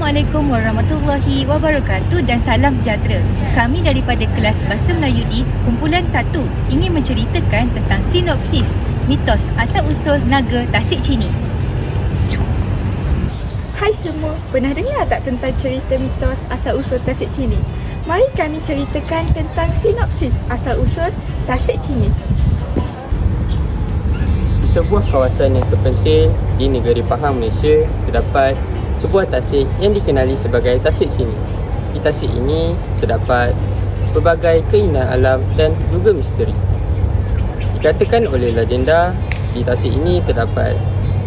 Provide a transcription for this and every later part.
Assalamualaikum warahmatullahi wabarakatuh dan salam sejahtera. Kami daripada kelas Bahasa Melayu di Kumpulan 1 ingin menceritakan tentang sinopsis mitos asal-usul naga Tasik Chini. Hai semua, pernah dengar tak tentang cerita mitos asal-usul Tasik Chini? Mari kami ceritakan tentang sinopsis asal-usul Tasik Chini. Di sebuah kawasan yang terpencil di negeri Pahang, Malaysia, terdapat sebuah tasik yang dikenali sebagai Tasik Chini. Di tasik ini terdapat pelbagai keindahan alam dan juga misteri. Dikatakan oleh legenda, di tasik ini terdapat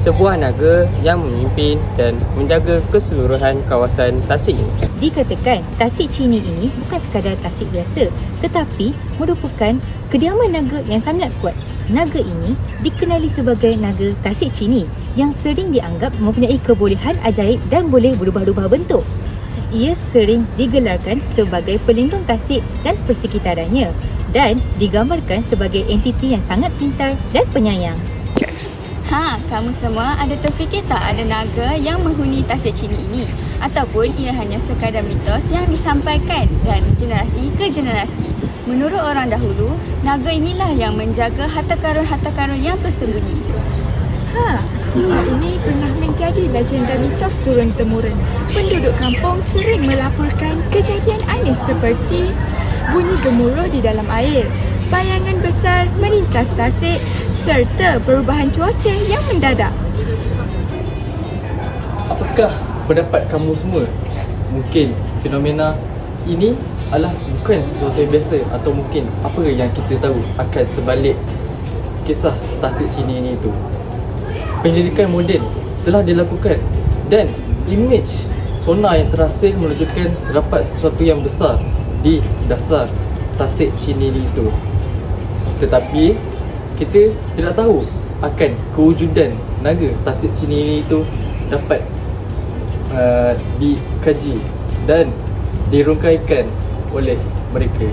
sebuah naga yang memimpin dan menjaga keseluruhan kawasan tasik ini. Dikatakan Tasik Chini ini bukan sekadar tasik biasa, tetapi merupakan kediaman naga yang sangat kuat. Naga ini dikenali sebagai naga Tasik Chini yang sering dianggap mempunyai kebolehan ajaib dan boleh berubah-ubah bentuk. Ia sering digelarkan sebagai pelindung tasik dan persekitarannya dan digambarkan sebagai entiti yang sangat pintar dan penyayang. Kamu semua ada terfikir tak ada naga yang menghuni Tasik Chini ini? Ataupun ia hanya sekadar mitos yang disampaikan dan generasi ke generasi? Menurut orang dahulu, naga inilah yang menjaga harta karun yang tersembunyi. Kisah ini pernah menjadi legenda mitos turun-temurun. Penduduk kampung sering melaporkan kejadian aneh seperti bunyi gemuruh di dalam air, bayangan besar melintas tasik serta perubahan cuaca yang mendadak. Apakah pendapat kamu semua? Mungkin fenomena ini adalah bukan sesuatu yang biasa, atau mungkin apa yang kita tahu akan sebalik kisah Tasik Chini ini itu. Penyelidikan moden telah dilakukan dan imej sonar yang terhasil menunjukkan terdapat sesuatu yang besar di dasar Tasik Chini itu. Tetapi kita tidak tahu akan kewujudan naga Tasik Chini itu dapat dikaji dan dirungkaikan oleh mereka.